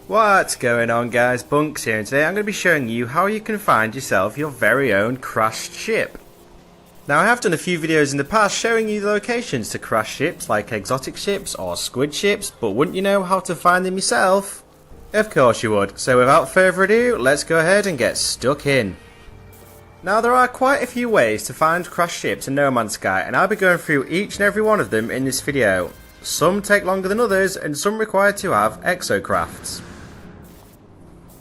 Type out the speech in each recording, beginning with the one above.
What's going on guys, Bunks here, and today I'm going to be showing you how you can find yourself your very own crashed ship. Now I have done a few videos in the past showing you the locations to crashed ships like exotic ships or squid ships, but wouldn't you know how to find them yourself? Of course you would, so without further ado, let's go ahead and get stuck in. Now there are quite a few ways to find crashed ships in No Man's Sky, and I'll be going through each and every one of them in this video. Some take longer than others, and some require to have exocrafts.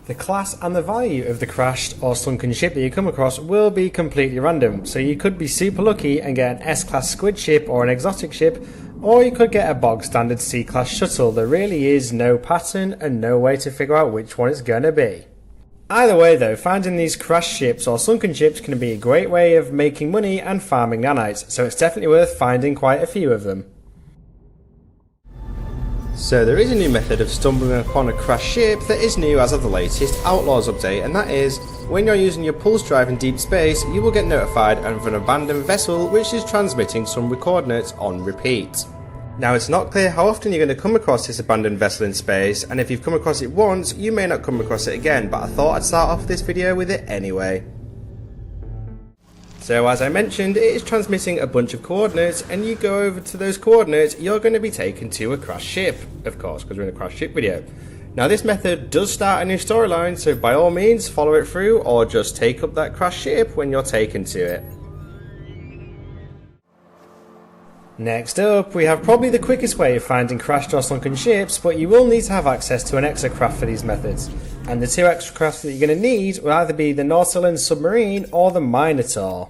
The class and the value of the crashed or sunken ship that you come across will be completely random, so you could be super lucky and get an S-class squid ship or an exotic ship, or you could get a bog standard C-class shuttle. There really is no pattern and no way to figure out which one it's gonna be. Either way though, finding these crashed ships or sunken ships can be a great way of making money and farming nanites, so it's definitely worth finding quite a few of them. So there is a new method of stumbling upon a crashed ship that is new as of the latest Outlaws update, and that is, when you're using your pulse drive in deep space, you will get notified of an abandoned vessel which is transmitting some coordinates on repeat. Now it's not clear how often you're going to come across this abandoned vessel in space, and if you've come across it once, you may not come across it again, but I thought I'd start off this video with it anyway. So as I mentioned, it is transmitting a bunch of coordinates, and you go over to those coordinates, you're going to be taken to a crashed ship, of course, because we're in a crashed ship video. Now this method does start a new storyline, so by all means follow it through, or just take up that crashed ship when you're taken to it. Next up, we have probably the quickest way of finding crashed or sunken ships, but you will need to have access to an exocraft for these methods. And the two exocrafts that you're going to need will either be the Nautilus submarine or the Minotaur.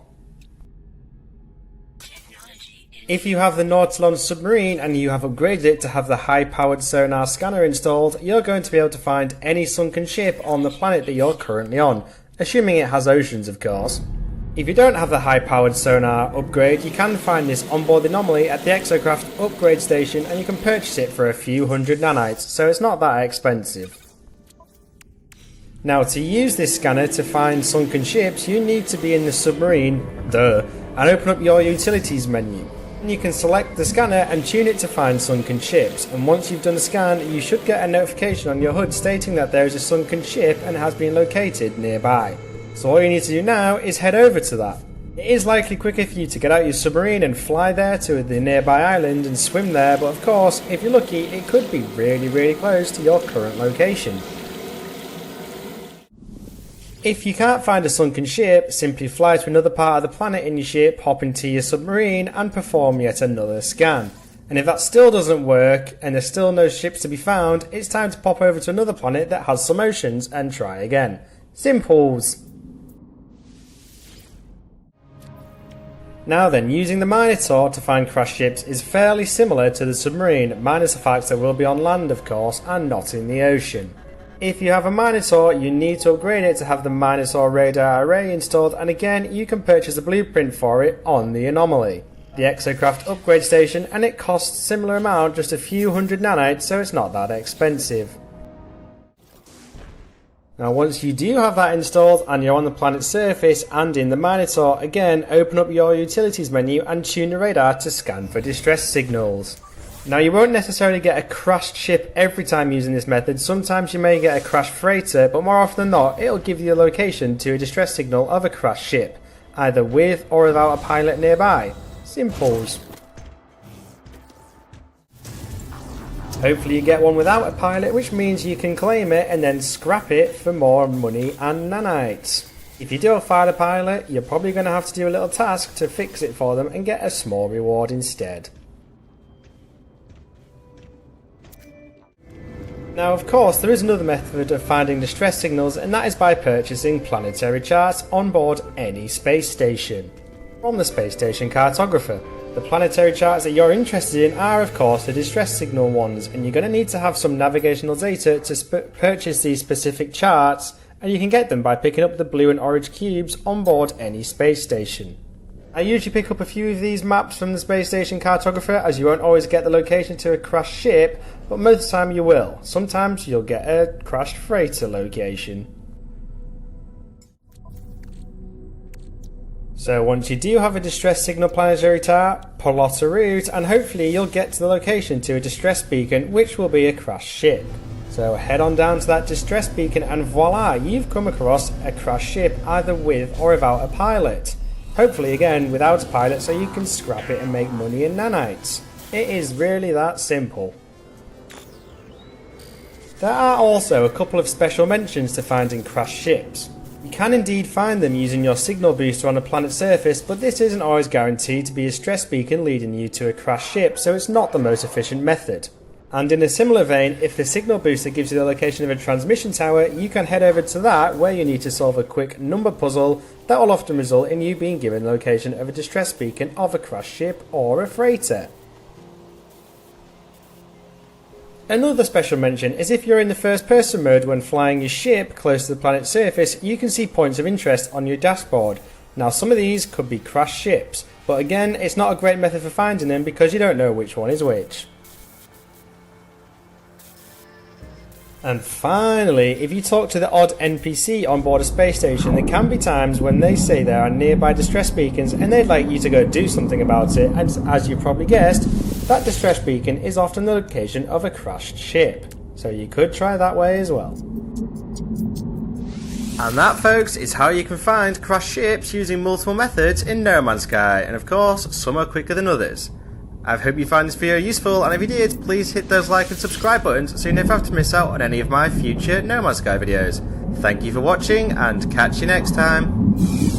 If you have the Nautilus submarine and you have upgraded it to have the high-powered sonar scanner installed, you're going to be able to find any sunken ship on the planet that you're currently on, assuming it has oceans of course. If you don't have the high-powered sonar upgrade, you can find this onboard anomaly at the exocraft upgrade station, and you can purchase it for a few hundred nanites, so it's not that expensive. Now to use this scanner to find sunken ships, you need to be in the submarine, and open up your utilities menu. You can select the scanner and tune it to find sunken ships, and once you've done the scan, you should get a notification on your HUD stating that there is a sunken ship and has been located nearby. So all you need to do now is head over to that. It is likely quicker for you to get out your submarine and fly there to the nearby island and swim there, but of course, if you're lucky, it could be really close to your current location. If you can't find a sunken ship, simply fly to another part of the planet in your ship, hop into your submarine and perform yet another scan. And if that still doesn't work and there's still no ships to be found, it's time to pop over to another planet that has some oceans and try again. Simples. Now then, using the Minotaur to find crashed ships is fairly similar to the submarine, minus the fact that we'll be on land of course and not in the ocean. If you have a Minotaur, you need to upgrade it to have the Minotaur radar array installed, and again you can purchase a blueprint for it on the anomaly, the exocraft upgrade station, and it costs a similar amount, just a few hundred nanites, so it's not that expensive. Now once you do have that installed and you're on the planet's surface and in the Minotaur, again open up your utilities menu and tune the radar to scan for distress signals. Now you won't necessarily get a crashed ship every time using this method. Sometimes you may get a crashed freighter, but more often than not it'll give you a location to a distress signal of a crashed ship, either with or without a pilot nearby. Simples. Hopefully you get one without a pilot, which means you can claim it and then scrap it for more money and nanites. If you do find a pilot, you're probably going to have to do a little task to fix it for them and get a small reward instead. Now of course there is another method of finding distress signals, and that is by purchasing Planetary Charts on board any space station. From the space station cartographer. The planetary charts that you're interested in are of course the distress signal ones, and you're going to need to have some navigational data to purchase these specific charts, and you can get them by picking up the blue and orange cubes on board any space station. I usually pick up a few of these maps from the space station cartographer, as you won't always get the location to a crashed ship, but most of the time you will. Sometimes you'll get a crashed freighter location. So once you do have a distress signal planetary chart, plot a route, and hopefully you'll get to the location to a distress beacon, which will be a crashed ship. So head on down to that distress beacon and voila, you've come across a crashed ship either with or without a pilot. Hopefully again without a pilot so you can scrap it and make money in nanites. It is really that simple. There are also a couple of special mentions to finding crashed ships. You can indeed find them using your signal booster on a planet's surface, but this isn't always guaranteed to be a stress beacon leading you to a crashed ship, so it's not the most efficient method. And in a similar vein, if the signal booster gives you the location of a transmission tower, you can head over to that where you need to solve a quick number puzzle that will often result in you being given the location of a distress beacon of a crashed ship or a freighter. Another special mention is if you're in the first person mode when flying your ship close to the planet's surface, you can see points of interest on your dashboard. Now some of these could be crashed ships, but again it's not a great method for finding them because you don't know which one is which. And finally, if you talk to the odd NPC on board a space station, there can be times when they say there are nearby distress beacons and they'd like you to go do something about it, and as you probably guessed, that distress beacon is often the location of a crashed ship. So you could try that way as well. And that, folks, is how you can find crashed ships using multiple methods in No Man's Sky, and of course, some are quicker than others. I hope you found this video useful, and if you did, please hit those like and subscribe buttons so you never have to miss out on any of my future No Man's Sky videos. Thank you for watching, and catch you next time.